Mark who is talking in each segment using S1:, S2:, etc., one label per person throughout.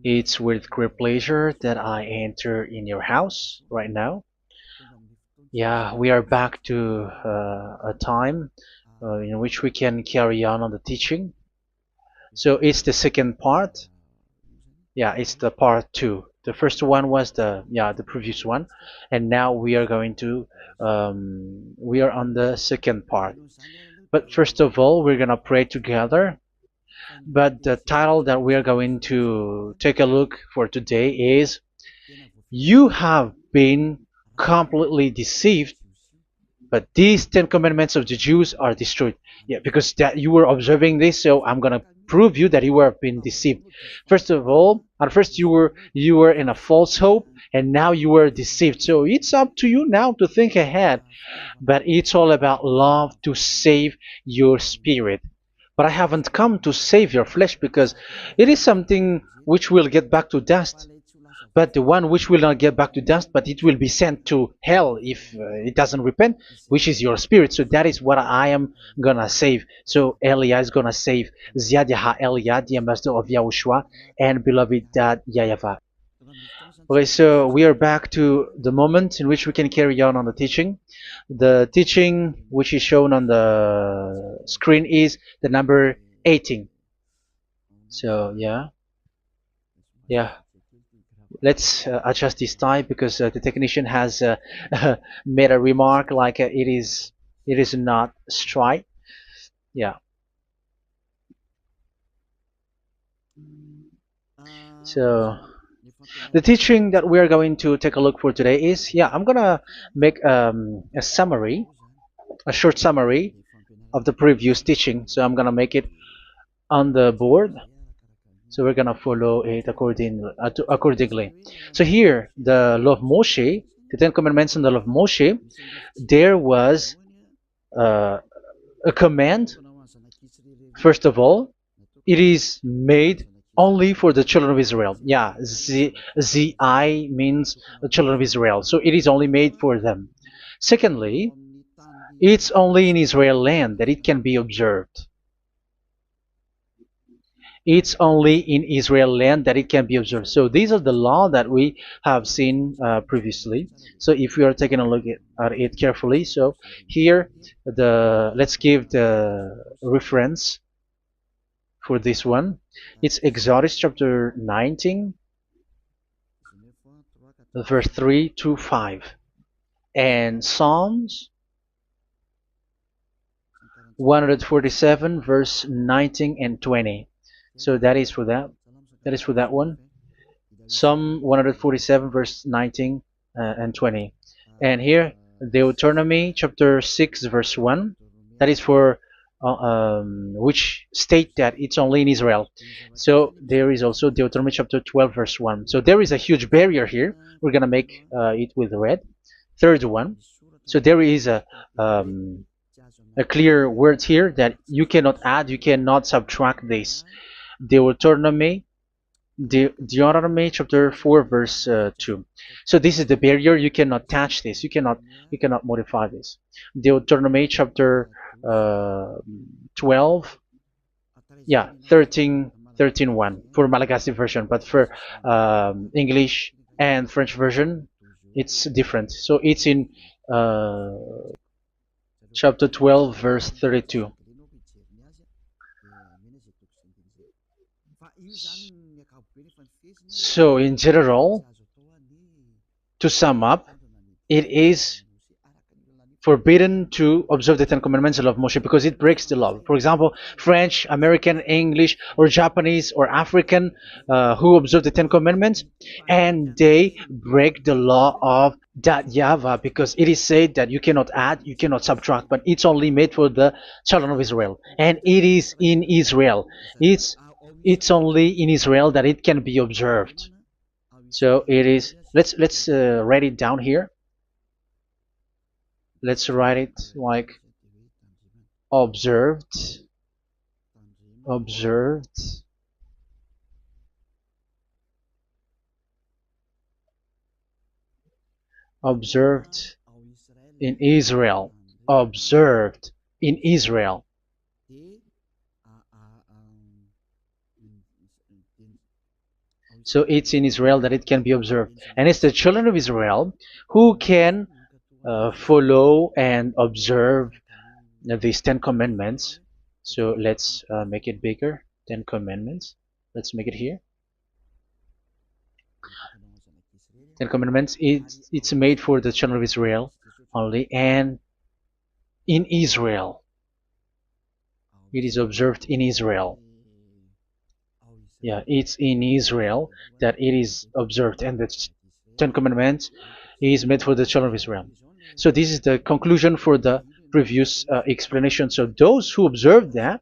S1: It's with great pleasure that I enter in your house right now. Yeah, we are back to a time in which we can carry on the teaching. So it's the second part. Yeah, it's the part two. The first one was the previous one, and now we are going to we are on the second part. But first of all, we're gonna pray together. But the title that we are going to take a look for today is "You have been completely deceived, but these Ten Commandments of the Jews are destroyed." Yeah, because that you were observing this, so I'm gonna prove you that you were being deceived. First of all, at first you were in a false hope, and now you were deceived. So it's up to you now to think ahead. But it's all about love to save your spirit. But I haven't come to save your flesh because it is something which will get back to dust. But the one which will not get back to dust, but it will be sent to hell if it doesn't repent, which is your spirit. So that is what I am gonna save. So Elia is gonna save Ziadiha Elia, the ambassador of Yahushua, and beloved dad YAHVAH. Okay, so we are back to the moment in which we can carry on the teaching. The teaching which is shown on the screen is the number 18. So yeah, let's adjust this time because the technician has made a remark like it is not straight. Yeah. So the teaching that we are going to take a look for today is, I'm gonna make a summary, a short summary of the previous teaching. So I'm gonna make it on the board. So we're gonna follow it accordingly. So here, the law of Moshe, the Ten Commandments and the law of Moshe, there was uh, a command. First of all, it is made only for the children of Israel. Yeah, Z I means the children of Israel. So it is only made for them. Secondly, it's only in Israel land that it can be observed. It's only in Israel land that it can be observed. So these are the law that we have seen previously. So if we are taking a look at it carefully, so here let's give the reference for this one. It's Exodus chapter 19, verse 3 to 5, and Psalms 147, verse 19 and 20. So that is for that. That is for that one. Psalm 147, verse 19 and 20. And here, Deuteronomy chapter 6, verse 1. That is for which state that it's only in Israel. So there is also Deuteronomy chapter 12, verse 1. So there is a huge barrier here. We're going to make it with red. Third one. So there is a clear word here that you cannot add, you cannot subtract this. Deuteronomy chapter 4, verse 2. So this is the barrier. You cannot touch this. You cannot modify this. Deuteronomy chapter 12, 13:1 for Malagasy version, but for English and French version, it's different. So it's in chapter 12, verse 32. So in general, to sum up, it is forbidden to observe the Ten Commandments of Moshe because it breaks the law. For example, French, American, English, or Japanese or African who observe the Ten Commandments and they break the law of that YAHVAH because it is said that you cannot add, you cannot subtract, but it's only made for the children of Israel, and it is in Israel. It's only in Israel that it can be observed. So it is. Let's write it down here. Let's write it like observed, observed, observed in Israel, observed in Israel. So it's in Israel that it can be observed. And it's the children of Israel who can follow and observe these 10 commandments. So let's make it bigger. 10 commandments. Let's make it here. 10 commandments. It's made for the children of Israel only, and in Israel. It is observed in Israel. Yeah, it's in Israel that it is observed, and the 10 commandments is made for the children of Israel. So this is the conclusion for the previous explanation. So those who observe that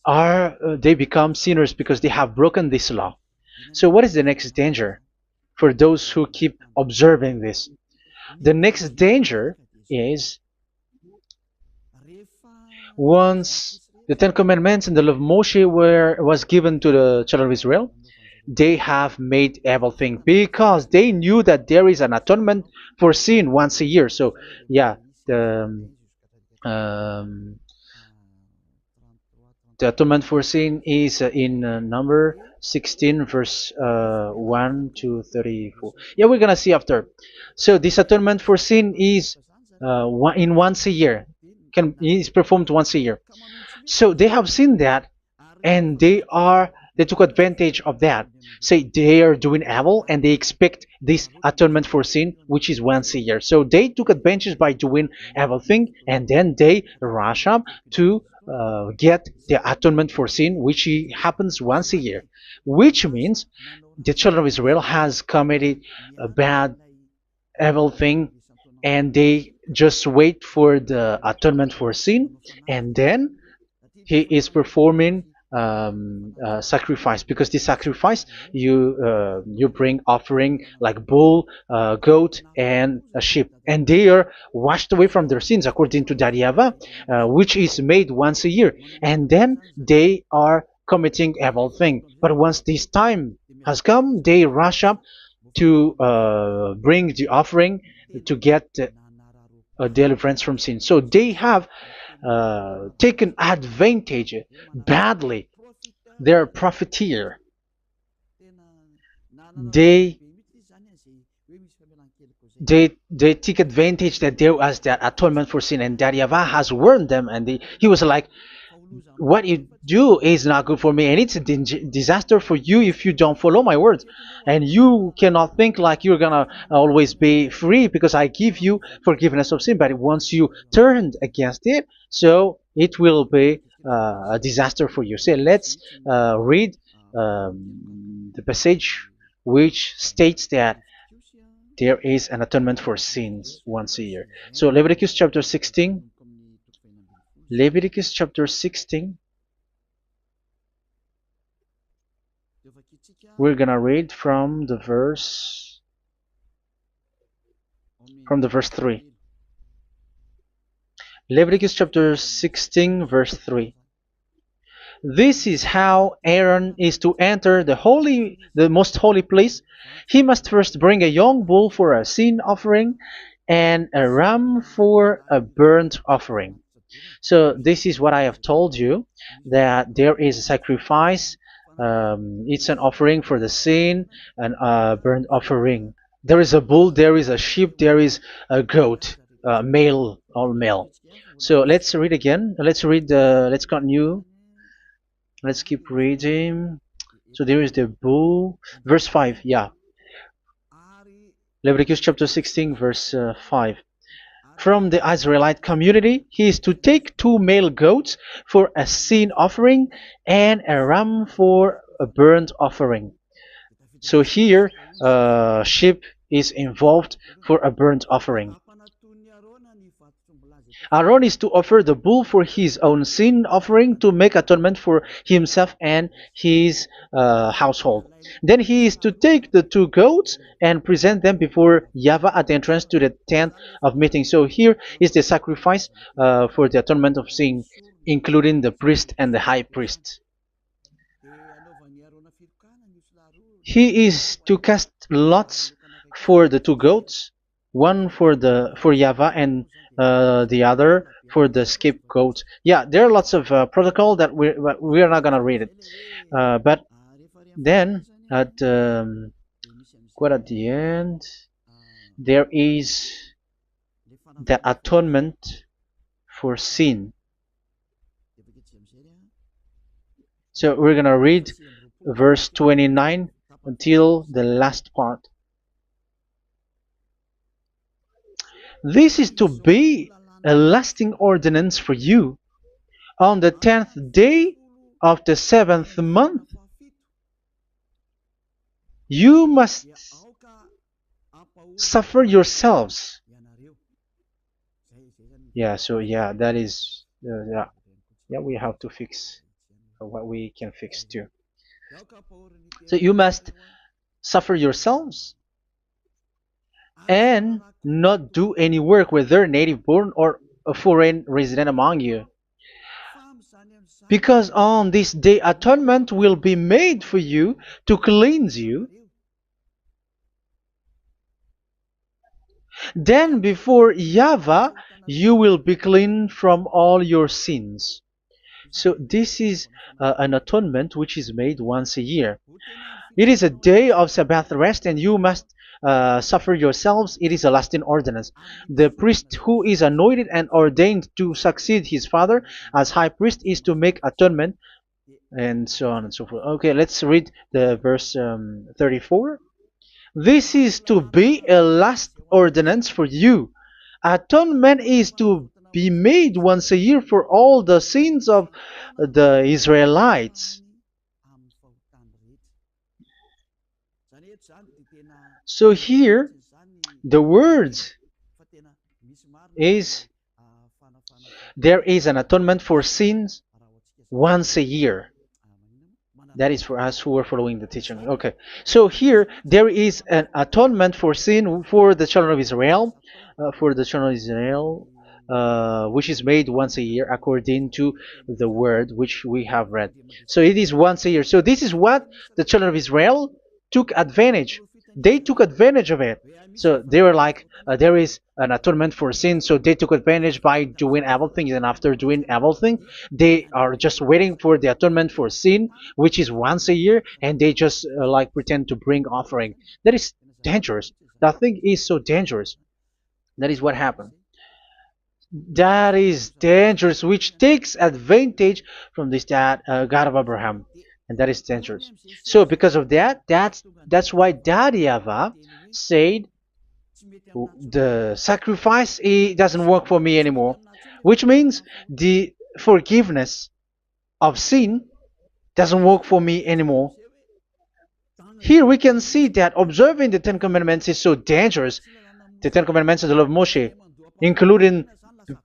S1: are they become sinners because they have broken this law. So what is the next danger for those who keep observing this? The next danger is once the Ten Commandments and the law of Moshe was given to the children of Israel, they have made everything because they knew that there is an atonement for sin once a year. So yeah, um, the atonement for sin is in number 16 verse 1 to 34. Yeah, we're gonna see after. So this atonement for sin is once a year, is performed once a year. So they have seen that, and they took advantage of that. Say they are doing evil and they expect this atonement for sin, which is once a year. So they took advantage by doing evil thing, and then they rush up to get the atonement for sin, which happens once a year, which means the children of Israel has committed a bad evil thing, and they just wait for the atonement for sin, and then he is performing sacrifice, because this sacrifice you bring offering like bull, goat, and a sheep, and they are washed away from their sins according to that YAHVAH, which is made once a year, and then they are committing evil thing. But once this time has come, they rush up to bring the offering to get deliverance from sin. So they have taken advantage badly. They're profiteer. They they take advantage that there was that atonement for sin, and that YAHVAH has warned them, and he was like, what you do is not good for me, and it's a disaster for you if you don't follow my words, and you cannot think like you're gonna always be free because I give you forgiveness of sin, but once you turned against it, so it will be a disaster for you. So let's read the passage which states that there is an atonement for sins once a year. So Leviticus chapter 16. Leviticus chapter 16. We're gonna read from the verse 3. Leviticus chapter 16 verse 3. This is how Aaron is to enter the most holy place. He must first bring a young bull for a sin offering and a ram for a burnt offering. So this is what I have told you, that there is a sacrifice. It's an offering for the sin, and a burnt offering. There is a bull, there is a sheep, there is a goat, male, all male. So let's read again. Let's continue. Let's keep reading. So there is the bull, verse 5. Yeah, Leviticus chapter 16 verse 5. From the Israelite community, he is to take 2 male goats for a sin offering and a ram for a burnt offering. So here, sheep is involved for a burnt offering. Aaron is to offer the bull for his own sin offering to make atonement for himself and his household. Then he is to take the 2 goats and present them before YAHVAH at the entrance to the tent of meeting. So here is the sacrifice for the atonement of sin, including the priest and the high priest. He is to cast lots for the 2 goats, one for YAHVAH and the other for the scapegoat. Yeah, there are lots of protocol that we are not gonna read it, but then at quite at the end, there is the atonement for sin. So we're gonna read verse 29 until the last part. This is to be a lasting ordinance for you. On the 10th day of the 7th month, you must suffer yourselves. Yeah, so yeah, that is, yeah, we have to fix what we can fix too. So you must suffer yourselves and not do any work, whether native born or a foreign resident among you. Because on this day atonement will be made for you to cleanse you. Then before YAHVAH you will be clean from all your sins. So this is an atonement which is made once a year. It is a day of Sabbath rest, and you must suffer yourselves. It is a lasting ordinance. The priest who is anointed and ordained to succeed his father as high priest is to make atonement, and so on and so forth. Okay, let's read the verse 34. This is to be a last ordinance for you. Atonement is to be made once a year for all the sins of the Israelites. So here, the words is there is an atonement for sins once a year. That is for us who are following the teaching. Okay, so here there is an atonement for sin for the children of Israel, which is made once a year according to the word which we have read. So it is once a year. So this is what the children of Israel took advantage. They took advantage of it. So they were like, there is an atonement for sin. So they took advantage by doing evil things, and after doing evil things, they are just waiting for the atonement for sin, which is once a year, and they just like pretend to bring offering. That is dangerous. That thing is so dangerous. That is what happened. That is dangerous, which takes advantage from this God of Abraham, and that is dangerous. So because of that, that's why YAHVAH said the sacrifice it doesn't work for me anymore, which means the forgiveness of sin doesn't work for me anymore. Here we can see that observing the Ten Commandments is so dangerous. The Ten Commandments of the law of Moshe, including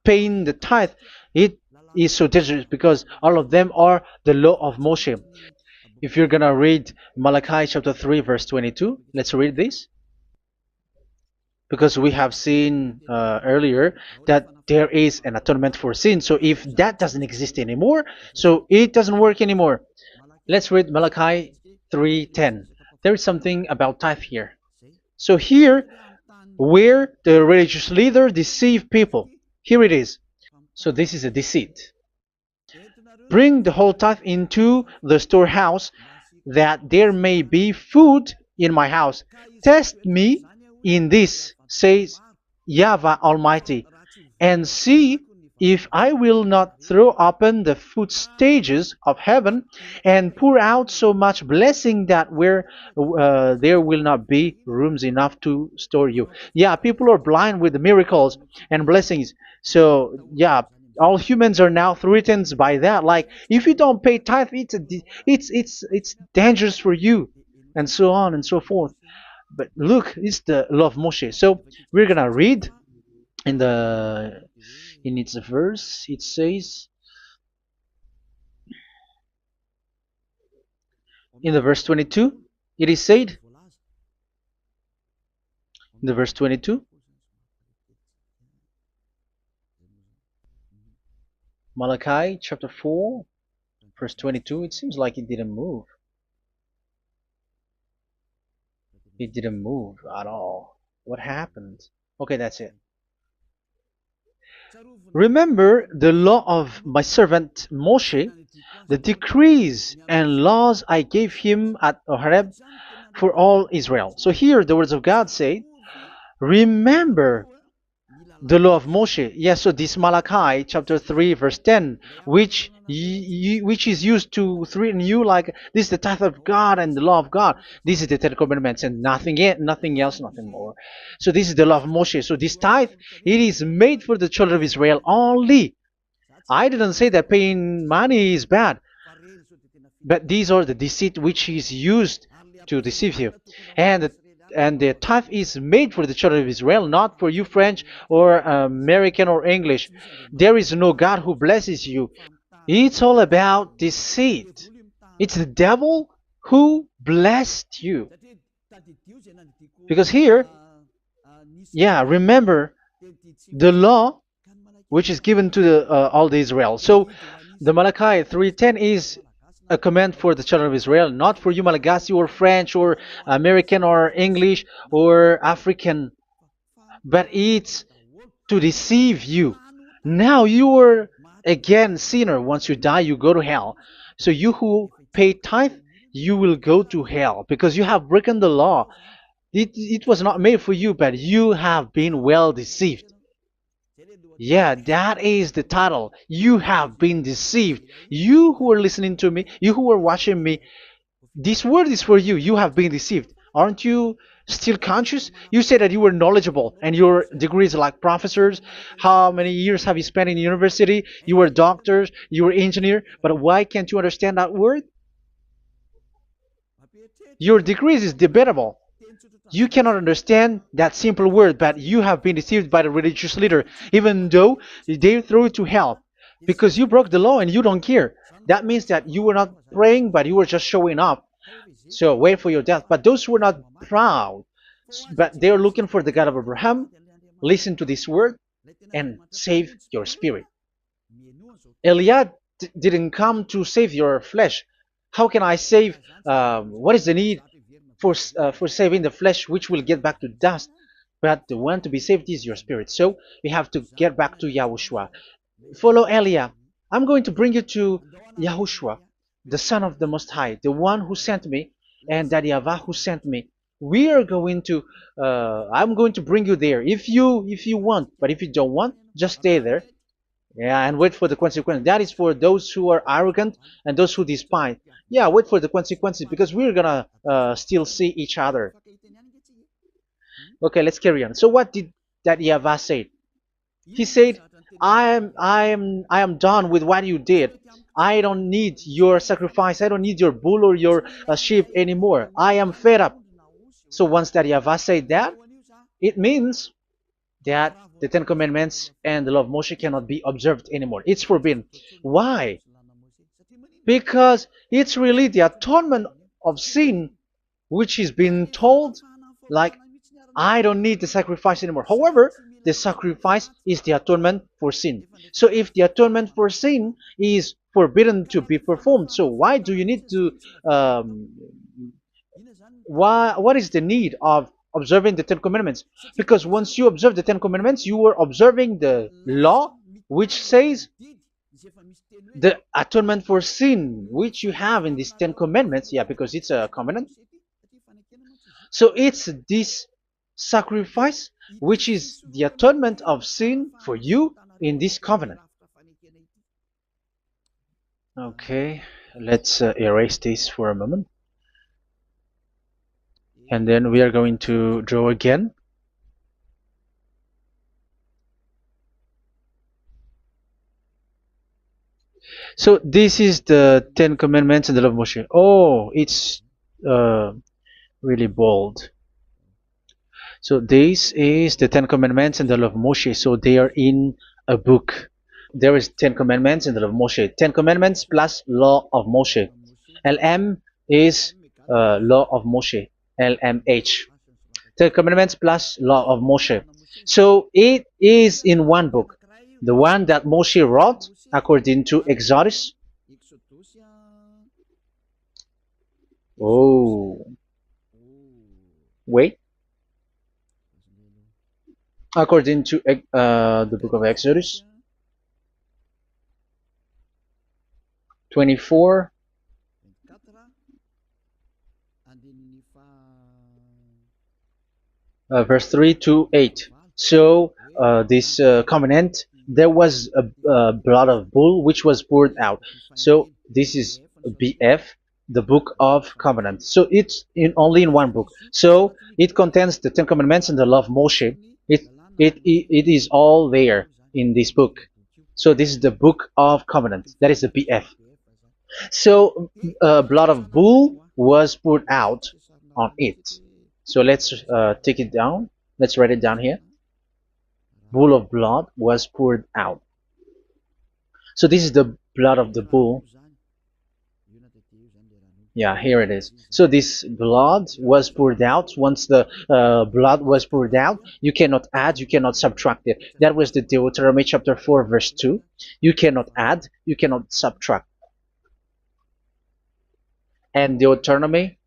S1: paying the tithe, it is so dangerous because all of them are the law of Moshe. If you're gonna read Malachi chapter 3 verse 22, let's read this. Because we have seen earlier that there is an atonement for sin. So if that doesn't exist anymore, so it doesn't work anymore. Let's read Malachi 3:10. There is something about tithe here. So here, where the religious leader deceive people, here it is. So this is a deceit. Bring the whole tithe into the storehouse, that there may be food in my house. Test me in this, says YAHVAH Almighty, and see if I will not throw open the food stages of heaven and pour out so much blessing that where there will not be rooms enough to store you. Yeah, people are blind with the miracles and blessings. So yeah, all humans are now threatened by that. Like if you don't pay tithe, it's dangerous for you, and so on and so forth. But look, it's the law of Moshe. So we're gonna read in the in its verse. It says in the verse 22. It is said in the verse 22. Malachi chapter 4 verse 22. It seems like it didn't move. It didn't move at all. What happened? Okay, that's it. Remember the law of my servant Moshe, the decrees and laws I gave him at Horeb for all Israel. So here the words of God say, remember the law of Moshe. Yes, so this Malachi chapter 3 verse 10, which is used to threaten you like this is the tithe of God and the law of God. This is the Ten Commandments and nothing else, nothing more. So this is the law of Moshe. So this tithe, it is made for the children of Israel only. I didn't say that paying money is bad, but these are the deceit which is used to deceive you. And the tithe is made for the children of Israel, not for you French or American or English. There is no God who blesses you. It's all about deceit. It's the devil who blessed you. Because here, yeah, remember the law which is given to all the Israel. So the Malachi 3:10 is a command for the children of Israel, not for you Malagasy or French or American or English or African, but it's to deceive you. Now you are again sinner. Once you die, you go to hell. So you who pay tithe, you will go to hell because you have broken the law. It was not made for you, but you have been well deceived. Yeah, that is the title. You have been deceived. You who are listening to me, you who are watching me, this word is for you. You have been deceived. Aren't you still conscious? You say that you were knowledgeable and your degrees are like professors. How many years have you spent in university? You were doctors, you were engineer, but why can't you understand that word? Your degrees is debatable. You cannot understand that simple word, but you have been deceived by the religious leader, even though they throw you to hell because you broke the law and you don't care. That means that you were not praying, but you were just showing up. So wait for your death. But those who are not proud, but they are looking for the God of Abraham, listen to this word and save your spirit. Eliad didn't come to save your flesh. How can I save? What is the need for saving the flesh, which will get back to dust? But the one to be saved is your spirit. So we have to get back to Yahushua. Follow Eliah. I'm going to bring you to Yahushua, the Son of the Most High, the one who sent me, and that YAHVAH who sent me. We are going to. I'm going to bring you there if you want, but if you don't want, just stay there. Yeah, and wait for the consequence. That is for those who are arrogant and those who despise. Yeah, wait for the consequences because we're gonna still see each other. Okay, let's carry on. So what did that YAHVAH say? He said, I am done with what you did. I don't need your sacrifice. I don't need your bull or your sheep anymore. I am fed up. So once that YAHVAH said that, it means that the Ten Commandments and the law of Moshe cannot be observed anymore. It's forbidden. Why? Because it's really the atonement of sin which is being told, like, I don't need the sacrifice anymore. However, the sacrifice is the atonement for sin. So if the atonement for sin is forbidden to be performed, so why do you need to what is the need of observing the Ten Commandments? Because once you observe the Ten Commandments, you are observing the law which says the atonement for sin which you have in these Ten Commandments. Yeah, because it's a covenant. So it's this sacrifice which is the atonement of sin for you in this covenant. Okay, let's erase this for a moment. And then we are going to draw again. So this is the Ten Commandments and the law of Moshe. Oh, it's really bold. So this is the Ten Commandments and the law of Moshe. So they are in a book. There is Ten Commandments and the law of Moshe. Ten Commandments plus law of Moshe. LM is law of Moshe. LMH. Ten Commandments plus law of Moshe. So it is in one book. The one that Moshe wrote according to Exodus. Oh, wait. according to the book of Exodus 24, verse 3 to 8. So this covenant, there was a blood of bull which was poured out. So this is BF, the book of covenant. So it's in only in one book. So it contains the Ten Commandments and the law of Moshe. It is all there in this book. So this is the book of covenant. That is the BF. So blood of bull was poured out on it. So let's take it down. Let's write it down here. Bull of blood was poured out. So this is the blood of the bull. Yeah, here it is. So this blood was poured out. Once the blood was poured out, you cannot add, you cannot subtract it. That was the Deuteronomy chapter 4, verse 2. You cannot add, you cannot subtract. And Deuteronomy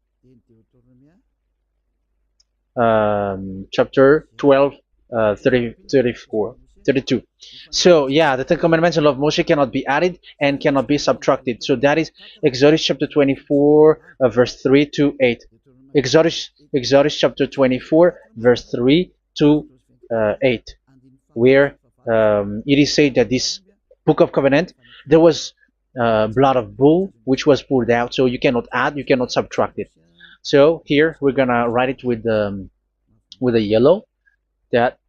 S1: chapter 12, 32. So yeah, the Ten Commandments and law of Moshe cannot be added and cannot be subtracted. So that is Exodus chapter 24, verse 3 to 8. Exodus chapter 24, verse 3 to 8, where it is said that this book of covenant, there was blood of bull which was poured out. So you cannot add, you cannot subtract it. So here we're gonna write it with a yellow, that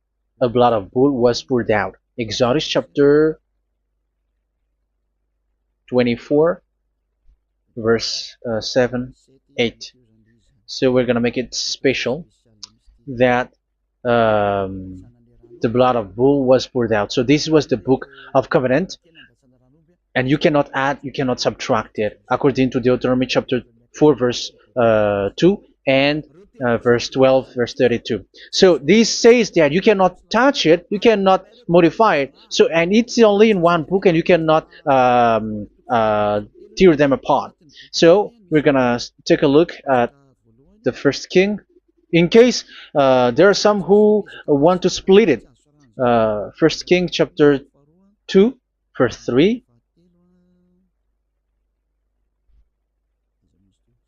S1: a blood of bull was poured out. Exodus chapter 24, verse 7, 8. So we're gonna make it special that the blood of bull was poured out. So this was the book of covenant, and you cannot add, you cannot subtract it, according to Deuteronomy chapter 4, verse 2 and verse 12, verse 32. So this says that you cannot touch it, you cannot modify it. So, and it's only in one book, and you cannot tear them apart. So we're gonna take a look at the first king, in case there are some who want to split it. First King chapter 2, verse 3.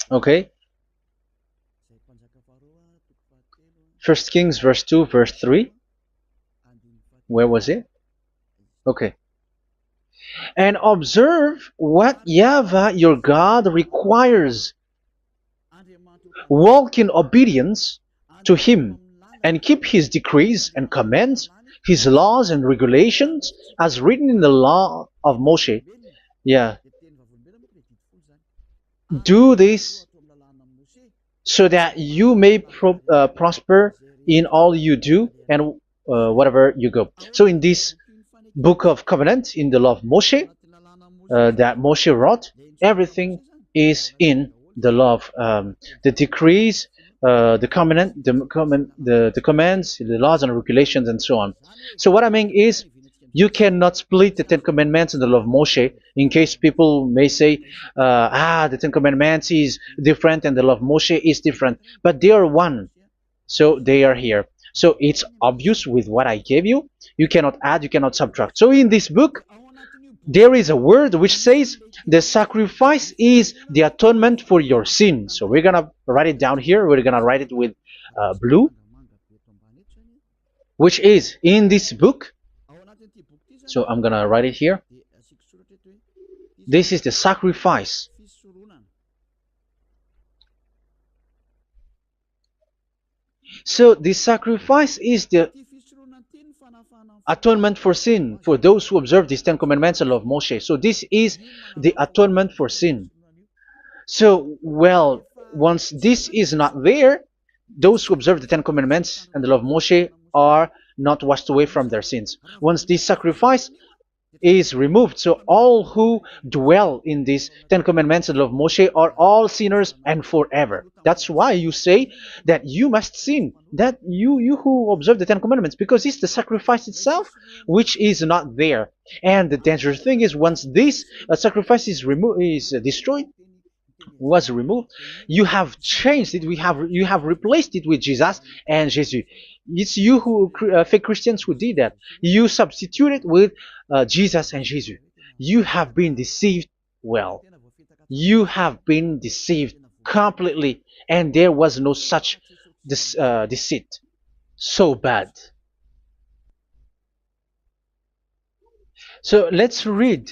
S1: Okay. First Kings verse 2, verse 3. Where was it? Okay. And observe what YAHVAH your God requires. Walk in obedience to Him, and keep His decrees and commands, His laws and regulations, as written in the law of Moshe. Yeah. Do this so that you may prosper in all you do and whatever you go. So in this book of covenant, in the law of Moshe, that Moshe wrote, everything is in the law of the decrees, the covenant, the commands, the laws and regulations, and so on. So what I mean is, you cannot split the Ten Commandments and the law of Moshe, in case people may say, the Ten Commandments is different and the law of Moshe is different, but they are one. So they are here. So it's obvious with what I gave you. You cannot add, you cannot subtract. So in this book, there is a word which says the sacrifice is the atonement for your sin. So we're gonna write it down here. We're gonna write it with blue, which is in this book. So I'm gonna write it here. This is the sacrifice. So the sacrifice is the atonement for sin, for those who observe these Ten Commandments and law of Moshe. So this is the atonement for sin. So, well, once this is not there, those who observe the Ten Commandments and the law of Moshe are not washed away from their sins. Once this sacrifice is removed, so all who dwell in these Ten Commandments and law of Moshe are all sinners and forever. That's why you say that you must sin, that you who observe the Ten Commandments, because it's the sacrifice itself which is not there. And the dangerous thing is, once this sacrifice is removed, is destroyed, was removed, you have changed it. You have replaced it with Jesus and Jesus. It's you who fake Christians who did that. You substituted with Jesus and Jesus. You have been deceived well. You have been deceived completely, and there was no such deceit. So bad. So let's read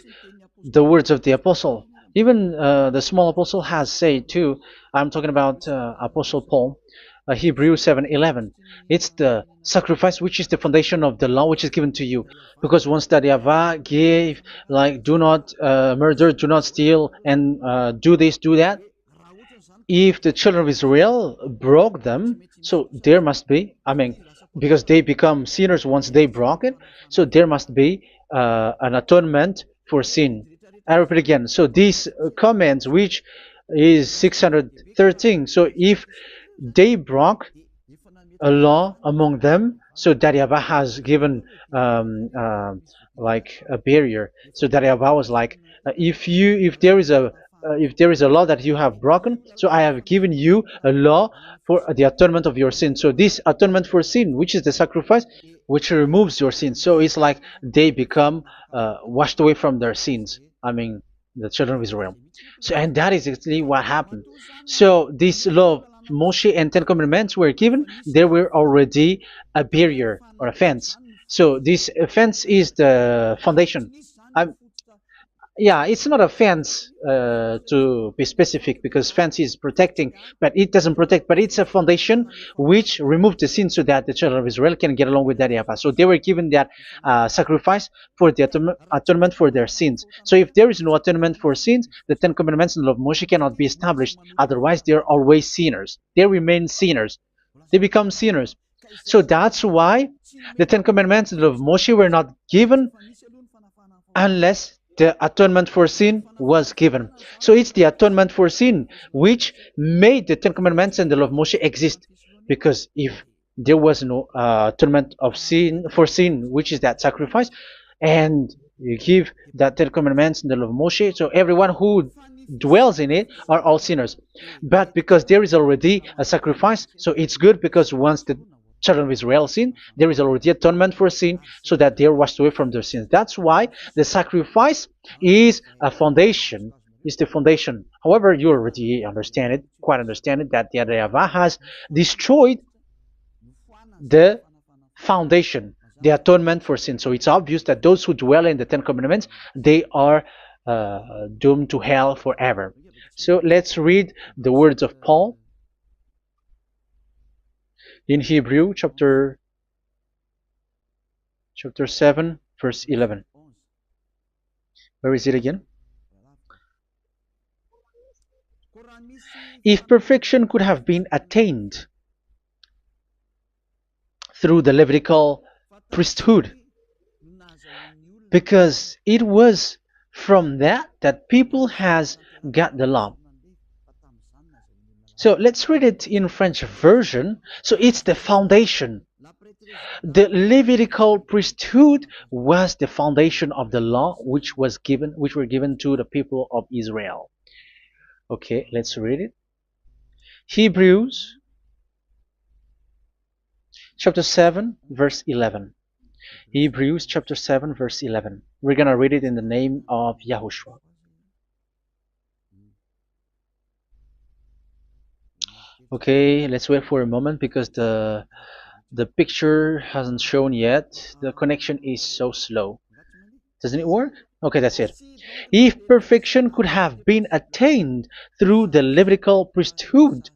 S1: the words of the apostle. Even the small apostle has said too. I'm talking about Apostle Paul, Hebrews 7:11. It's the sacrifice which is the foundation of the law which is given to you. Because once that Yahweh gave, like, do not murder, do not steal, and do this, do that. If the children of Israel broke them, so there must be, I mean, because they become sinners once they broke it, so there must be an atonement for sin. I repeat again. So these comments, which is 613, so if they broke a law among them, so that Yahweh has given like a barrier. So that Yahweh was like, if there is a law that you have broken, so I have given you a law for the atonement of your sin. So this atonement for sin, which is the sacrifice, which removes your sins. So it's like they become washed away from their sins. I mean, the children of Israel. So, and that is exactly what happened. So this law of Moshe and Ten Commandments were given. There were already a barrier or a fence. So this fence is the foundation. I'm, yeah, it's not a fence to be specific, because fence is protecting, but it doesn't protect. But it's a foundation which removed the sin so that the children of Israel can get along with that Yahweh. So they were given that sacrifice for the atonement for their sins. So if there is no atonement for sins, the Ten Commandments and the law of Moshe cannot be established. Otherwise, they are always sinners. They remain sinners. They become sinners. So that's why the Ten Commandments and the law of Moshe were not given unless the atonement for sin was given. So it's the atonement for sin which made the Ten Commandments and the law of Moshe exist. Because if there was no atonement of sin for sin, which is that sacrifice, and you give that Ten Commandments and the law of Moshe, so everyone who dwells in it are all sinners. But because there is already a sacrifice, so it's good, because once the children of Israel sin, there is already atonement for sin, so that they are washed away from their sins. That's why the sacrifice is a foundation, is the foundation. However, you already understand it, quite understand it, that the Yahweh has destroyed the foundation, the atonement for sin. So it's obvious that those who dwell in the Ten Commandments, they are doomed to hell forever. So let's read the words of Paul in Hebrew chapter 7 verse 11. Where is it again? If perfection could have been attained through the Levitical priesthood, because it was from that people has got the law. So let's read it in French version. So it's the foundation. The Levitical priesthood was the foundation of the law which were given to the people of Israel. Okay, let's read it. Hebrews chapter 7 verse 11. Hebrews chapter 7 verse 11. We're going to read it in the name of YAHOSHUAH. Okay, let's wait for a moment, because the picture hasn't shown yet. The connection is so slow. Doesn't it work? Okay, that's it. If perfection could have been attained through the Levitical priesthood,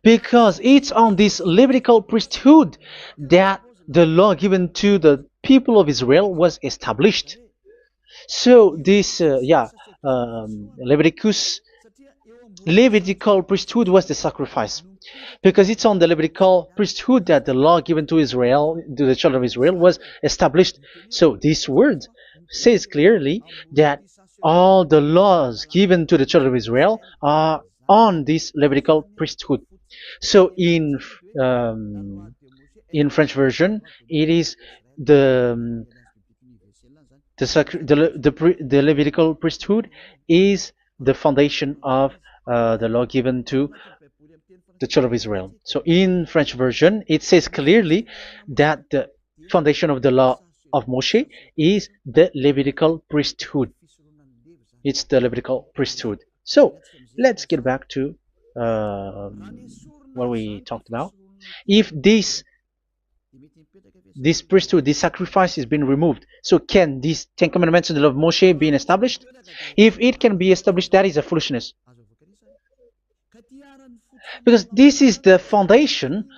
S1: because it's on this Levitical priesthood that the law given to the people of Israel was established. So this, Levitical priesthood was the sacrifice, because it's on the Levitical priesthood that the law given to Israel, to the children of Israel, was established. So this word says clearly that all the laws given to the children of Israel are on this Levitical priesthood. So in French version, it is the Levitical priesthood is the foundation of the law given to the children of Israel. So in French version, it says clearly that the foundation of the law of Moshe is the Levitical priesthood. It's the Levitical priesthood. So let's get back to what we talked about. If this priesthood, this sacrifice is being removed, so can these Ten Commandments and the law of Moshe be established? If it can be established, that is a foolishness. Because this is the foundation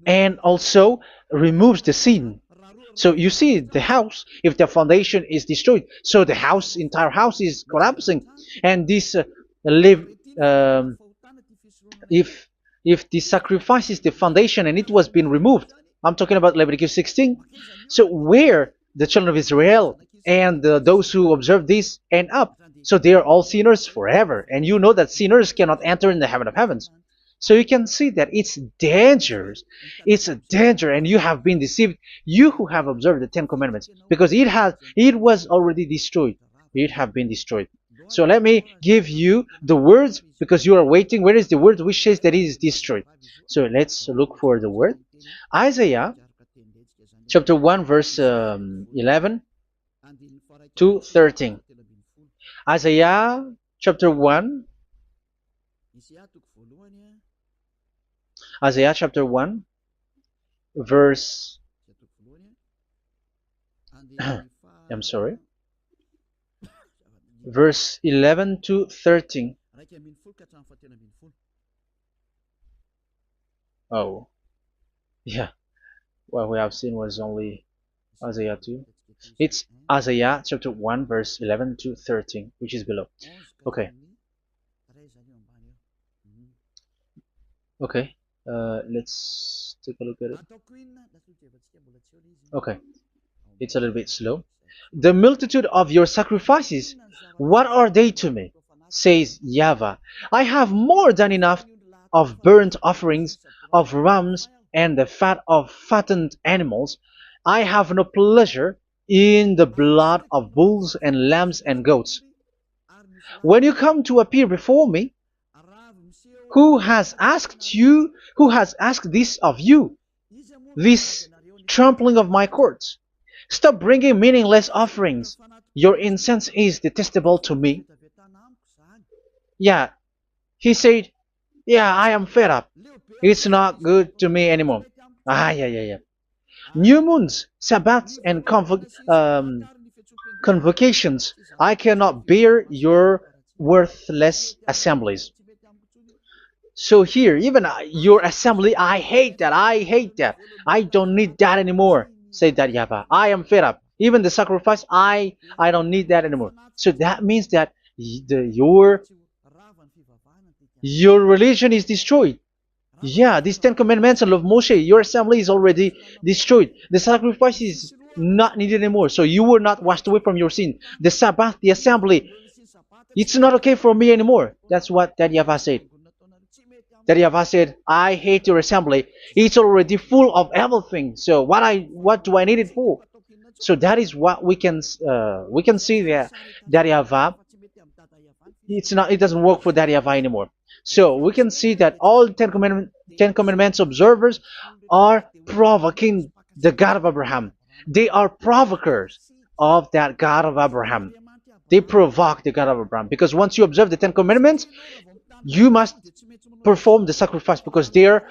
S1: and also removes the sin. So you see the house, if the foundation is destroyed, so the entire house is collapsing, and this live if the sacrifice is the foundation and it was being removed, I'm talking about Leviticus 16. So where the children of Israel and those who observe this end up? So they are all sinners forever, and you know that sinners cannot enter in the heaven of heavens. So you can see that it's dangerous. It's a danger, and you have been deceived. You who have observed the Ten Commandments, because it was already destroyed. It have been destroyed. So let me give you the words, because you are waiting. Where is the word which says that it is destroyed? So let's look for the word. Isaiah chapter 1 verse 11 to 13. Isaiah chapter 1. Isaiah chapter 1 verse I'm sorry, verse 11 to 13. Oh, yeah, what we have seen was only Isaiah 2. It's Isaiah chapter 1 verse 11 to 13, which is below. Okay. Okay. Let's take a look at it. Okay. It's a little bit slow. The multitude of your sacrifices, what are they to me? Says YAHVAH. I have more than enough of burnt offerings, of rams, and the fat of fattened animals. I have no pleasure in the blood of bulls and lambs and goats. When you come to appear before me, who has asked this of you, this trampling of my courts? Stop bringing meaningless offerings. Your incense is detestable to me. Yeah, he said, yeah, I am fed up. It's not good to me anymore. Yeah. New moons, Sabbaths, and convocations. I cannot bear your worthless assemblies. So here, even your assembly, I hate that. I hate that. I don't need that anymore. Say that, YAHVAH. I am fed up. Even the sacrifice, I don't need that anymore. So that means that your religion is destroyed. Yeah, these Ten Commandments and of Moshe, your assembly is already destroyed. The sacrifice is not needed anymore. So you were not washed away from your sin. The Sabbath, the assembly, it's not okay for me anymore. That's what that YAHVAH said. That YAHVAH said, I hate your assembly. It's already full of everything. So what do I need it for? So that is what we can see there. That YAHVAH, it doesn't work for that YAHVAH anymore. So we can see that all Ten Commandments observers are provoking the God of Abraham. They are provokers of that God of Abraham. They provoke the God of Abraham, because once you observe the Ten Commandments, you must perform the sacrifice, because they are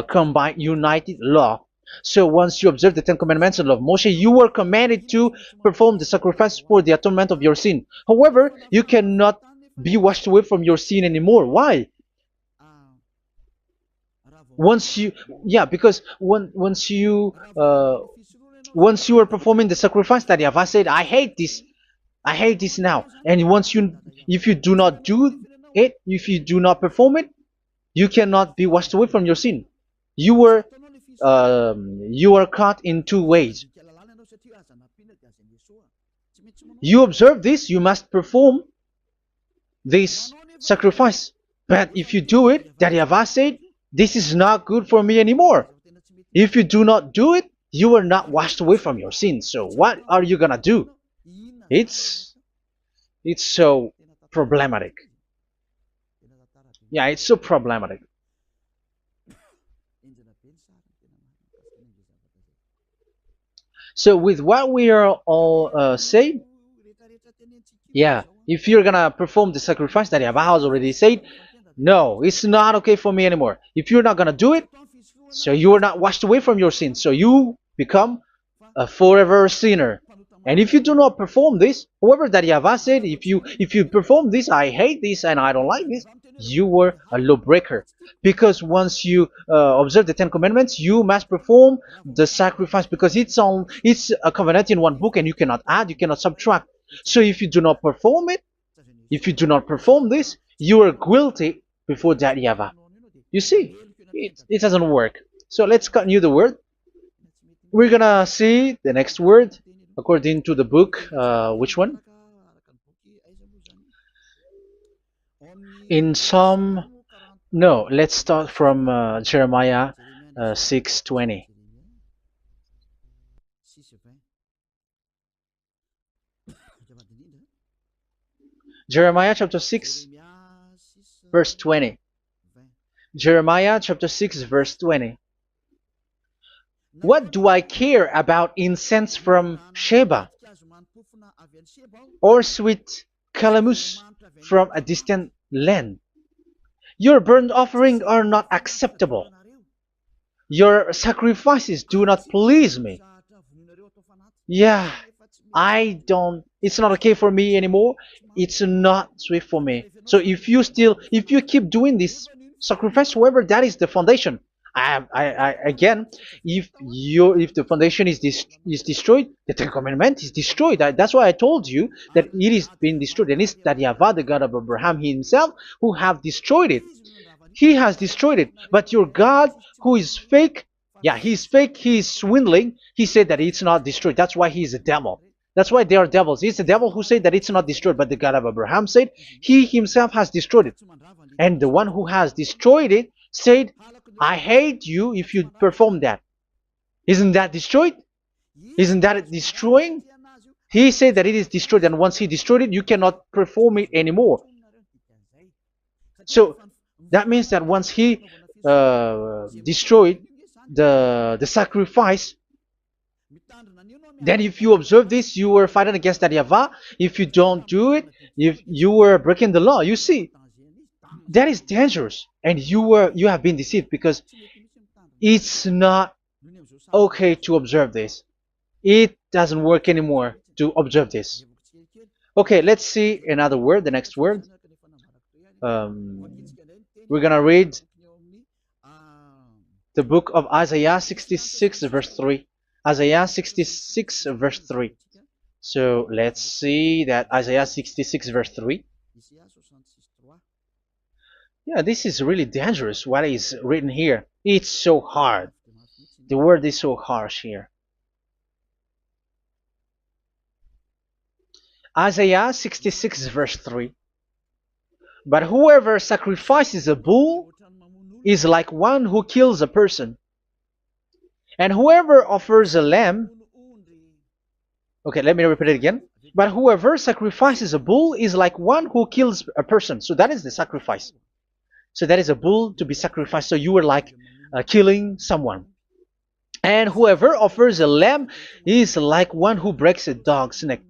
S1: combined, united law. So once you observe the Ten Commandments and love Moshe, you were commanded to perform the sacrifice for the atonement of your sin. However, you cannot be washed away from your sin anymore. Why? Because once you are performing the sacrifice, that YAHVAH said, I hate this now. And if you do not do it, if you do not perform it, you cannot be washed away from your sin. You are caught in two ways. You observe this, you must perform this sacrifice. But if you do it, that YAHVAH said, this is not good for me anymore. If you do not do it, you are not washed away from your sins. So what are you gonna do? It's so problematic. Yeah, it's so problematic. So with what we are all saying, yeah, if you're gonna perform the sacrifice that Yahweh has already said, no, it's not okay for me anymore. If you're not gonna do it, so you are not washed away from your sins, so you become a forever sinner. And if you do not perform this, whoever that Yahweh said, if you perform this, I hate this and I don't like this, you were a lawbreaker. Because once you observe the Ten Commandments, you must perform the sacrifice, because it's a covenant in one book, and you cannot add, you cannot subtract. So if you do not perform it, if you do not perform this, you are guilty before that Yahweh. You see, it doesn't work. So let's continue the word. We're gonna see the next word according to the book. Which one? In Psalm. No, let's start from Jeremiah 6:20. Jeremiah chapter 6, verse 20. Jeremiah chapter 6, verse 20. What do I care about incense from Sheba, or sweet calamus from a distant land? Your burnt offerings are not acceptable. Your sacrifices do not please me. Yeah, it's not okay for me anymore. It's not sweet for me. So if you keep doing this sacrifice, however, that is the foundation. Again, if the foundation is destroyed, the Ten Commandment is destroyed. That's why I told you that it is being destroyed, and it's that Yahweh, the God of Abraham himself, who have destroyed it. He has destroyed it. But your God, who is fake, yeah, he's fake, he's swindling. He said that it's not destroyed. That's why he's a devil. That's why they are devils. It's the devil who said that it's not destroyed, but the God of Abraham said he himself has destroyed it. And the one who has destroyed it said, I hate you if you perform that. Isn't that destroyed? Isn't that destroying? He said that it is destroyed, and once he destroyed it, you cannot perform it anymore. So that means that once he destroyed the sacrifice, then if you observe this, you were fighting against that Yahweh. If you don't do it, if you were breaking the law, you see, that is dangerous, and you have been deceived, because it's not okay to observe this. It doesn't work anymore to observe this. Okay, let's see another word, the next word. We're gonna read the book of Isaiah 66 verse 3. Isaiah 66 verse 3. So let's see that Isaiah 66 verse 3. Yeah, this is really dangerous what is written here. It's so hard. The word is so harsh here. Isaiah 66 verse 3. But whoever sacrifices a bull is like one who kills a person. And whoever offers a lamb... Okay, let me repeat it again. But whoever sacrifices a bull is like one who kills a person. So that is the sacrifice. So that is a bull to be sacrificed. So you were like killing someone. And whoever offers a lamb is like one who breaks a dog's neck.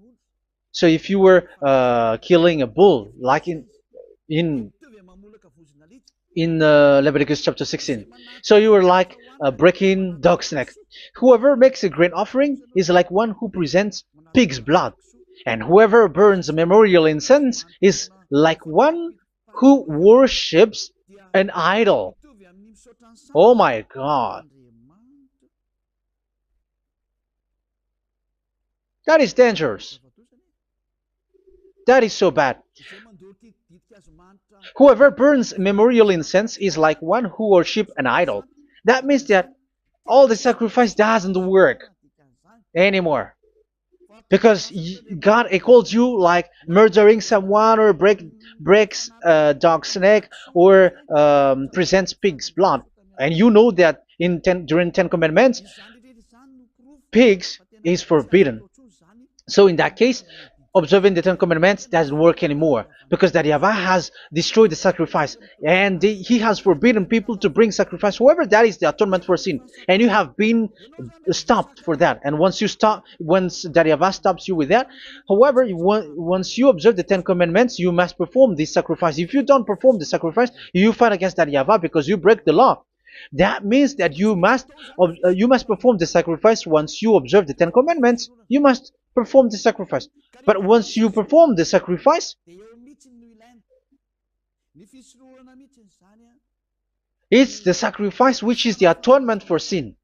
S1: So if you were killing a bull, like in Leviticus chapter 16, so you were like breaking dog's neck. Whoever makes a grain offering is like one who presents pig's blood. And whoever burns a memorial incense is like one who worships an idol. Oh my God. That is dangerous. That is so bad. Whoever burns memorial incense is like one who worships an idol. That means that all the sacrifice doesn't work anymore. Because God calls you like murdering someone, or breaks a dog's neck, or presents pig's blood. And you know that during 10 Commandments, pigs is forbidden. So in that case, observing the Ten Commandments doesn't work anymore because that Yahweh has destroyed the sacrifice and he has forbidden people to bring sacrifice. However, that is the atonement for sin, and you have been stopped for that. And once you stop, once that Yahweh stops you with that, however, once you observe the Ten Commandments, you must perform this sacrifice. If you don't perform the sacrifice, you fight against that Yahweh because you break the law. That means that you must perform the sacrifice. Once you observe the Ten Commandments, you must perform the sacrifice. But once you perform the sacrifice, it's the sacrifice which is the atonement for sin.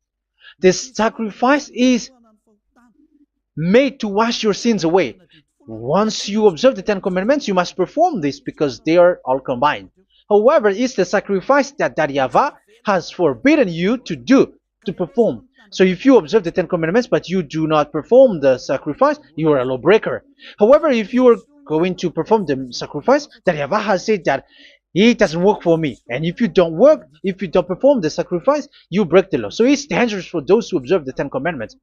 S1: This sacrifice is made to wash your sins away. Once you observe the Ten Commandments, you must perform this because they are all combined. However, it's the sacrifice that Yahweh has forbidden you to do, to perform. So if you observe the Ten Commandments but you do not perform the sacrifice, you are a lawbreaker. However, if you are going to perform the sacrifice, that Yahweh has said that it doesn't work for me. And if you don't perform the sacrifice, you break the law. So it's dangerous for those who observe the Ten Commandments.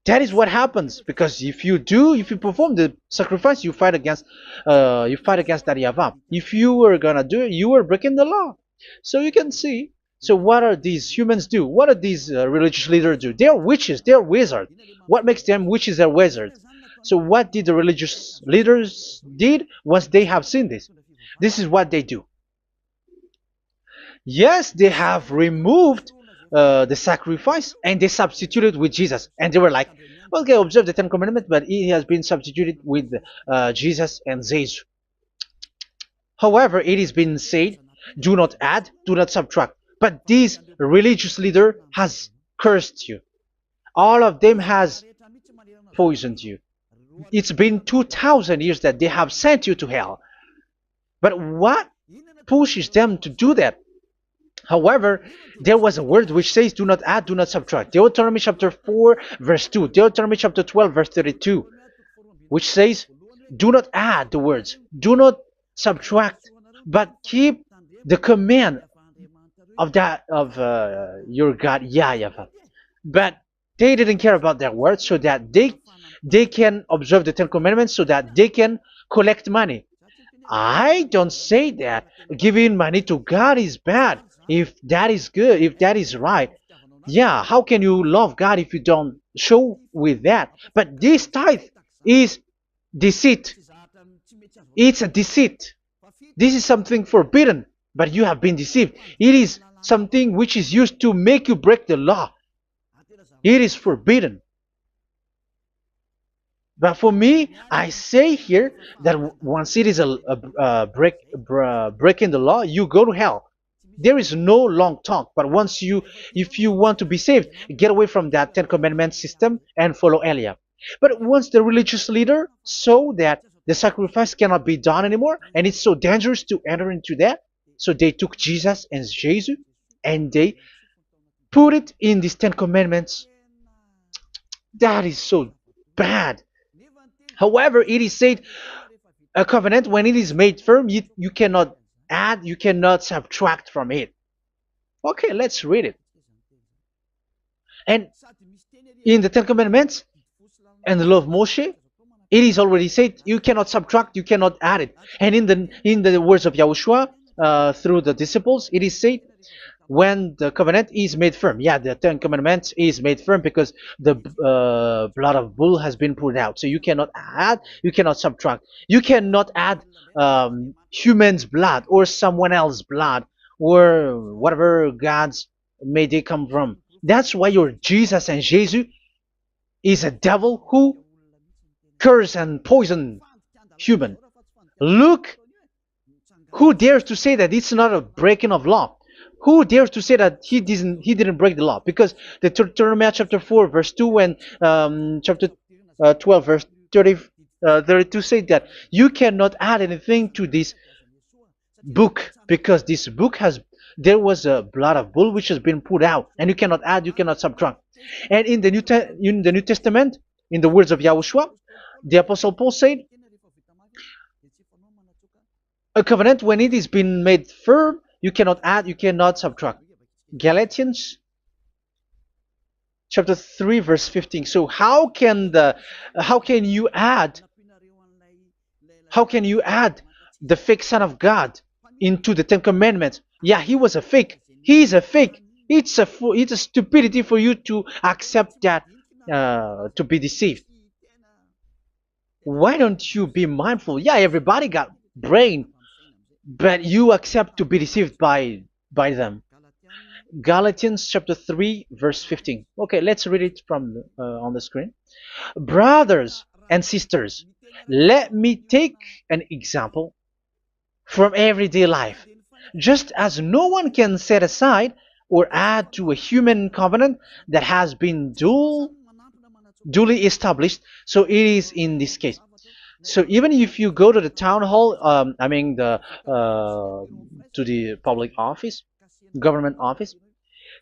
S1: That is what happens, because if you perform the sacrifice, you fight against that Yahweh. If you were gonna do it, you are breaking the law. So you can see. So what are these humans do? What are these religious leaders do? They are witches. They are wizards. What makes them witches and wizards? So what did the religious leaders did once they have seen this? This is what they do. Yes, they have removed the sacrifice and they substituted with Jesus, and they were like, okay, observe the Ten Commandments, but he has been substituted with Jesus and Jesus. However, it is been said, do not add, do not subtract. But this religious leader has cursed you. All of them has poisoned you. It's been 2,000 years that they have sent you to hell. But what pushes them to do that? However, there was a word which says, do not add, do not subtract. Deuteronomy chapter 4, verse 2. Deuteronomy chapter 12, verse 32. Which says, do not add the words. Do not subtract. But keep the command of your God, YAHVAH. But they didn't care about their words, so that they can observe the Ten Commandments, so that they can collect money. I don't say that giving money to God is bad. If that is good, if that is right, yeah, how can you love God if you don't show with that? But this tithe is deceit. It's a deceit. This is something forbidden, but you have been deceived. It is something which is used to make you break the law. It is forbidden. But for me, I say here that once it is breaking the law, you go to hell. There is no long talk. But if you want to be saved, get away from that Ten Commandments system and follow Eliab. But once the religious leader saw that the sacrifice cannot be done anymore, and it's so dangerous to enter into that, so they took Jesus and Jesus and they put it in these Ten Commandments. That is so bad. However, it is said a covenant, when it is made firm, you cannot add, you cannot subtract from it. Okay, let's read it. And in the Ten Commandments and the law of Moshe, it is already said you cannot subtract, you cannot add it. And in the words of YAHOSHUAH through the disciples, it is said when the covenant is made firm. Yeah, the Ten Commandments is made firm because the blood of bull has been poured out. So you cannot add, you cannot subtract. You cannot add human's blood or someone else's blood or whatever gods may they come from. That's why your Jesus and Jesus is a devil who curse and poison human. Look, who dares to say that it's not a breaking of law? Who dares to say that he didn't break the law? Because the Deuteronomy chapter 4 verse 2 and chapter 12 verse 32 say that you cannot add anything to this book, because this book there was a blood of bull which has been put out, and you cannot add, you cannot subtract. And in the New Testament, in the words of YAHOSHUAH, the Apostle Paul said, a covenant, when it is been made firm, you cannot add, you cannot subtract. Galatians chapter 3 verse 15. So how can you add How can you add the fake Son of God into the Ten Commandments? Yeah, he was a fake. He is a fake. It's a stupidity for you to accept that, to be deceived. Why don't you be mindful? Yeah, everybody got brain, but you accept to be deceived by them. Galatians chapter 3 verse 15. Okay, let's read it from on the screen. Brothers and sisters, let me take an example from everyday life. Just as no one can set aside or add to a human covenant that has been duly established, so it is in this case. So even if you go to the town hall, I mean to the public office, government office,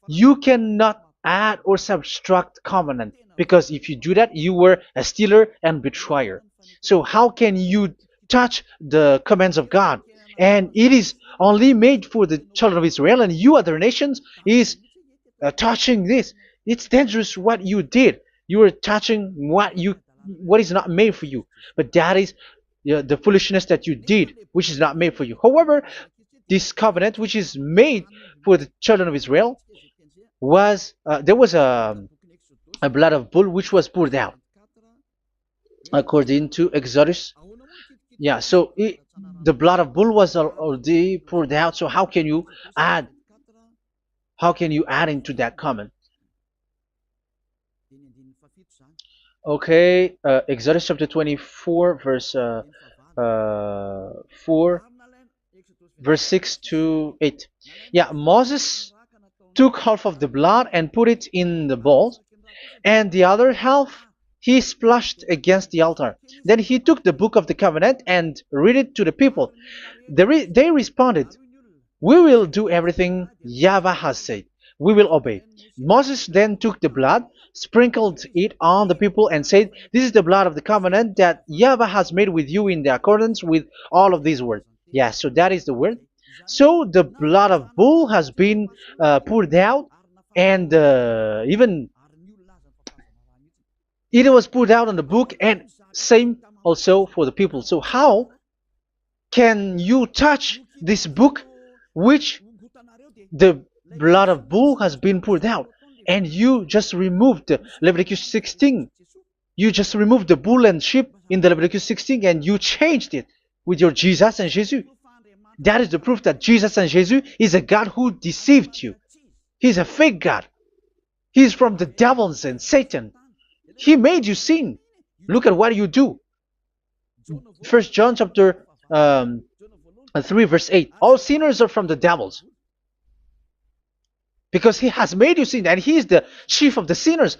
S1: you cannot add or subtract covenant, because if you do that, you were a stealer and betrayer. So how can you touch the commands of God? And it is only made for the children of Israel, and you other nations is touching this. It's dangerous what you did. You are touching what is not made for you. But that is the foolishness that you did, which is not made for you. However, this covenant, which is made for the children of Israel, was there was a blood of bull which was poured out according to Exodus. Yeah, so the blood of bull was already poured out. So add how can you add into that comment? Okay, Exodus chapter 24 verse 4, verse 6 to 8. Yeah, Moses took half of the blood and put it in the bowl, and the other half he splashed against the altar. Then he took the book of the covenant and read it to the people. They responded, "We will do everything YAHVAH has said. We will obey." Moses then took the blood, sprinkled it on the people, and said, "This is the blood of the covenant that YAHVAH has made with you in the accordance with all of these words." Yeah, so that is the word. So the blood of bull has been poured out, and even it was poured out on the book, and same also for the people. So how can you touch this book which the blood of bull has been poured out, and you just removed Leviticus 16? You just removed the bull and sheep in the Leviticus 16, and you changed it with your Jesus and Jesus. That is the proof that Jesus and Jesus is a God who deceived you. He's a fake God. He's from the devils and Satan. He made you sin. Look at what you do. First John chapter 3 verse 8. All sinners are from the devils, because he has made you sin, and he is the chief of the sinners,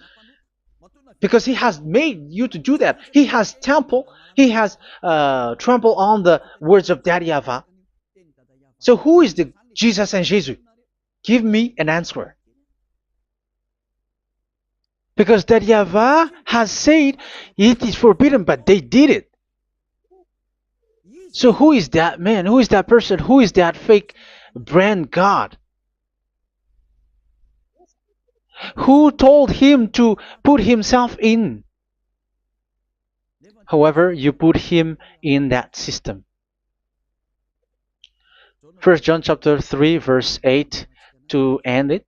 S1: because he has made you to do that. He has trampled on the words of Daddy Yahvah. So who is the Jesus and Jesus? Give me an answer. Because Daddy Yahvah has said it is forbidden, but they did it. So who is that man? Who is that person? Who is that fake brand God? Who told him to put himself in? However, you put him in that system. First John chapter 3 verse 8 to end it.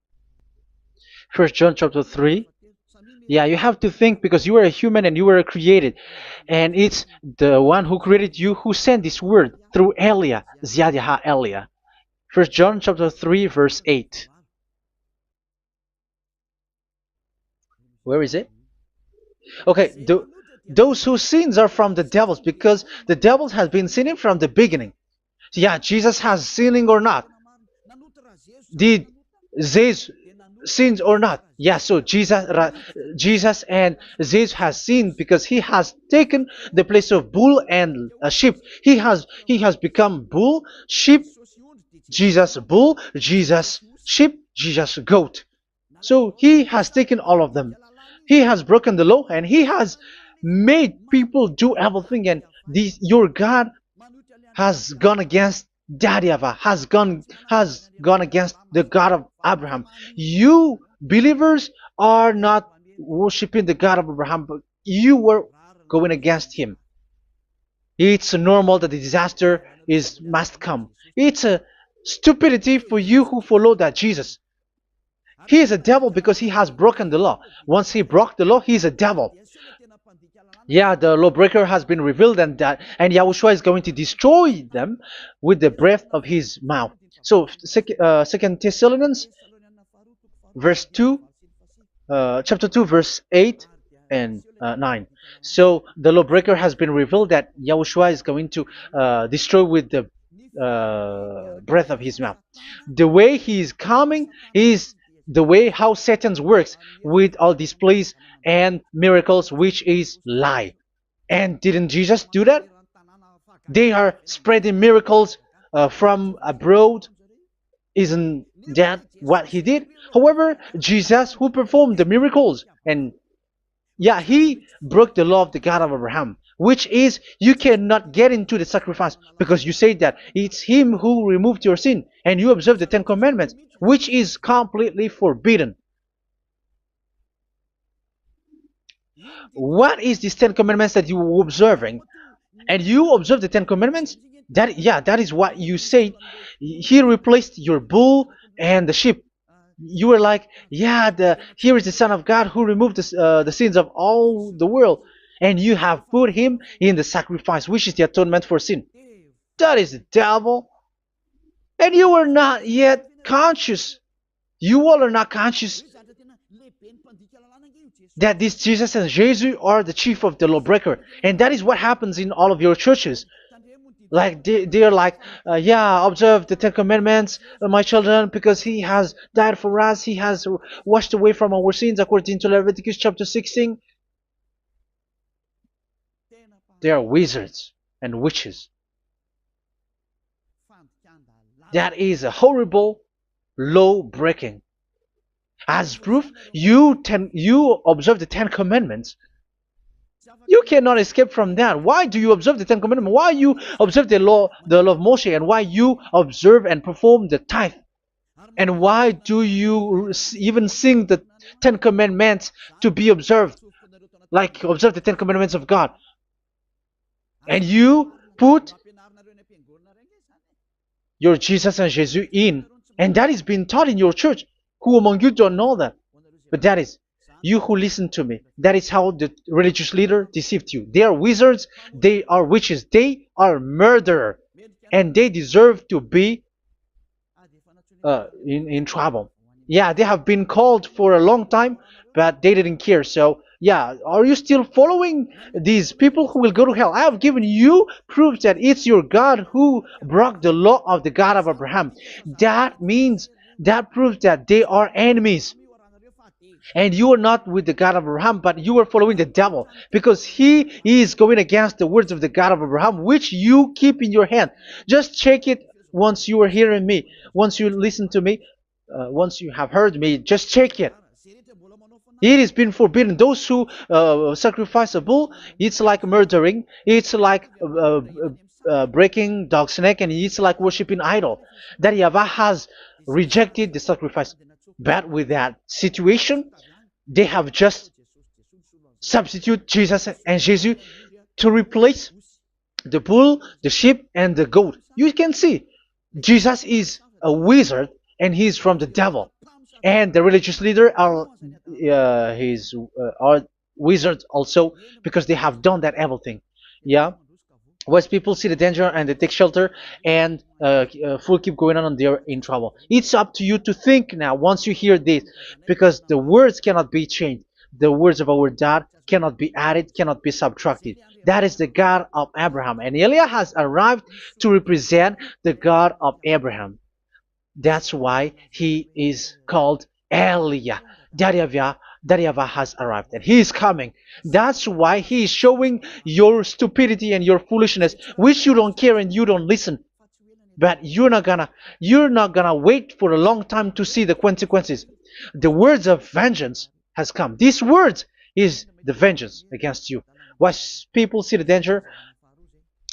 S1: First John chapter 3. Yeah, you have to think, because you are a human and you were created. And it's the one who created you who sent this word through Elia, Ziadiha Elia. First John chapter 3 verse 8. Where is it? Okay, those whose sins are from the devils, because the devil has been sinning from the beginning. So yeah, Jesus has sinning or not? Did Zeus sins or not? Yeah, so Jesus and Zeus has sinned, because he has taken the place of bull and a sheep. He has become bull, sheep, Jesus bull, Jesus sheep, Jesus goat. So he has taken all of them. He has broken the law, and he has made people do everything. And your God has gone against Dadiava, has gone against the God of Abraham. You believers are not worshiping the God of Abraham, but you were going against him. It's normal that the disaster is must come. It's a stupidity for you who follow that Jesus. He is a devil because he has broken the law. Once he broke the law, he is a devil. Yeah, the lawbreaker has been revealed, and Yahushua is going to destroy them with the breath of his mouth. So, Second Thessalonians, verse 2, chapter 2, verse 8 and 9. So the lawbreaker has been revealed that Yahushua is going to destroy with the breath of his mouth. The way he is coming is the way how Satan works with all displays and miracles, which is lie. And didn't Jesus do that? They are spreading miracles from abroad. Isn't that what he did? However, Jesus, who performed the miracles, and yeah, he broke the law of the God of Abraham, which is you cannot get into the sacrifice because you say that it's him who removed your sin and you observe the Ten Commandments, which is completely forbidden. What is these Ten Commandments that you were observing? And you observe the Ten Commandments? That is what you said. He replaced your bull and the sheep. You were like, yeah, here is the Son of God who removed the sins of all the world, and you have put him in the sacrifice, which is the atonement for sin. That is the devil, and you are not yet conscious. You all are not conscious that this Jesus and Jesus are the chief of the lawbreaker, and that is what happens in all of your churches. Like they're like, yeah, observe the Ten Commandments, my children, because he has died for us. He has washed away from our sins according to Leviticus chapter 16. They are wizards and witches. That is a horrible law breaking. As proof, you observe the Ten Commandments. You cannot escape from that. Why do you observe the Ten Commandments? Why you observe the law of Moshe, and why you observe and perform the tithe? And why do you even sing the Ten Commandments to be observed? Like observe the Ten Commandments of God. And you put your Jesus and Jesus in. And that is being taught in your church. Who among you don't know that? But that is you who listen to me. That is how the religious leader deceived you. They are wizards. They are witches. They are murderers. And they deserve to be in trouble. Yeah, they have been called for a long time, but they didn't care. So, yeah, are you still following these people who will go to hell? I have given you proof that it's your God who broke the law of the God of Abraham. That proves that they are enemies. And you are not with the God of Abraham, but you are following the devil, because he is going against the words of the God of Abraham, which you keep in your hand. Just check it once you are hearing me, once you listen to me, once you have heard me, just check it. It has been forbidden. Those who sacrifice a bull, it's like murdering, it's like breaking dog's neck, and it's like worshiping idol. That YAHVAH has rejected the sacrifice. But with that situation, they have just substitute Jesus and Jesus to replace the bull, the sheep, and the goat. You can see Jesus is a wizard and he's from the devil, and the religious leader are wizards also, because they have done that evil thing. Yeah. Once people see the danger and they take shelter, and full keep going on, and they're in trouble. It's up to you to think now once you hear this, because the words cannot be changed. The words of our God cannot be added, cannot be subtracted. That is the God of Abraham, and Eliah has arrived to represent the God of Abraham. That's why he is called Eliah. YAHVAH has arrived, and he is coming. That's why he is showing your stupidity and your foolishness, which you don't care and you don't listen. But you're not gonna wait for a long time to see the consequences. The words of vengeance has come. These words is the vengeance against you. Once people see the danger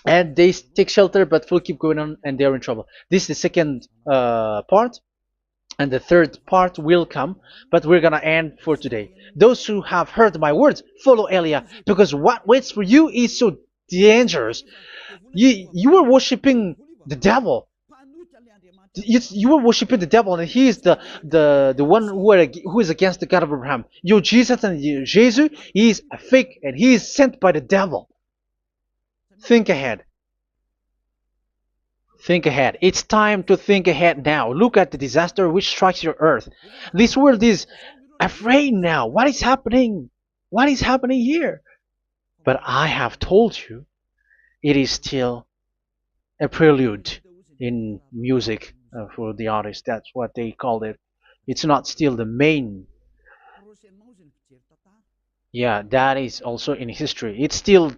S1: and they take shelter, but will keep going on, and they're in trouble. This is the second part. And the third part will come, but we're gonna end for today. Those who have heard my words, follow Eliah, because what waits for you is so dangerous. You were worshiping the devil. You were worshiping the devil, and he is the one who is against the God of Abraham. You Jesus and you, Jesus, he is a fake, and he is sent by the devil. Think ahead. Think ahead. It's time to think ahead now. Look at the disaster which strikes your earth. This world is afraid now. What is happening? What is happening here? But I have told you, it is still a prelude in music for the artist. That's what they called it. It's not still the main. Yeah, that is also in history. It's still,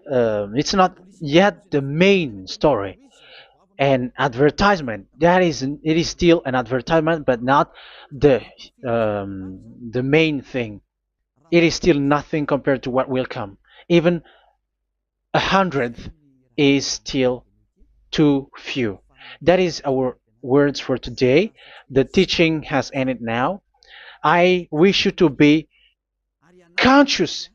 S1: it's not yet the main story. An advertisement, that is, it is still an advertisement, but not the the main thing. It is still nothing compared to what will come. Even a hundredth is still too few. That is our words for today. The teaching has ended now. I wish you to be conscious,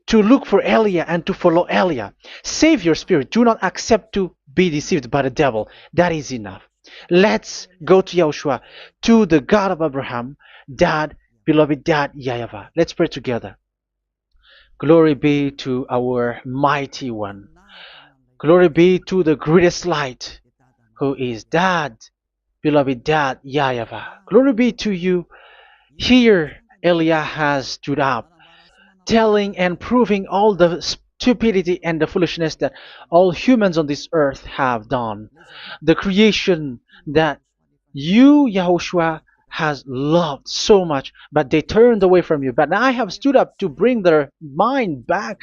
S1: to look for Elia and to follow Elia. Save your spirit. Do not accept to be deceived by the devil. That is enough. Let's go to Yahushua, to the God of Abraham, Dad, beloved Dad, YAHVAH. Let's pray together. Glory be to our mighty one. Glory be to the greatest light, who is Dad, beloved Dad, YAHVAH. Glory be to you. Here, Elia has stood up, telling and proving all the stupidity and the foolishness that all humans on this earth have done. The creation that you, Yahushua, has loved so much, but they turned away from you. But I have stood up to bring their mind back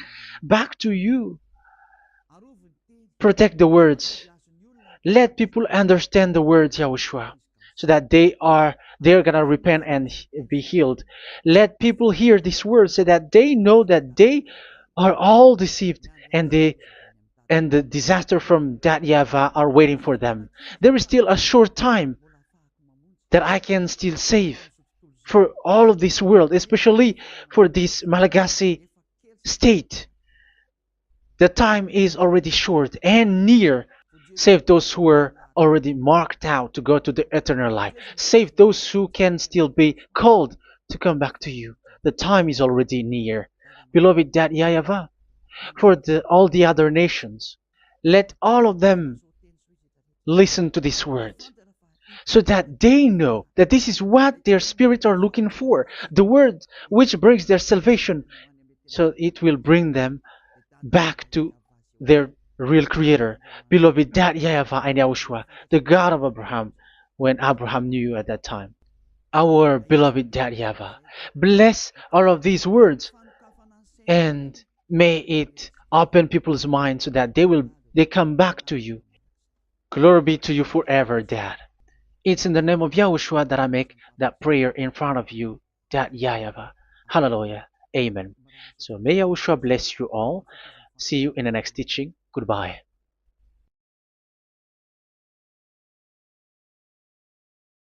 S1: to you. Protect the words. Let people understand the words, Yahushua, so that they're gonna repent and be healed. Let people hear these words so that they know that they are all deceived, and the disaster from that YAHVAH are waiting for them. There is still a short time that I can still save for all of this world, especially for this Malagasy state. The time is already short and near. Save those who are already marked out to go to the eternal life. Save those who can still be called to come back to you. The time is already near. Beloved Dad YAHVAH, for all the other nations, let all of them listen to this word, so that they know that this is what their spirits are looking for, the word which brings their salvation, so it will bring them back to their real creator, beloved Dad YAHVAH and Yahushua, the God of Abraham, when Abraham knew you at that time. Our beloved Dad YAHVAH, bless all of these words, and may it open people's minds so that they come back to you. Glory be to you forever, Dad. It's in the name of Yahushua that I make that prayer in front of you, Dad YAHVAH. Hallelujah. Amen. So may Yahushua bless you all. See you in the next teaching. Goodbye.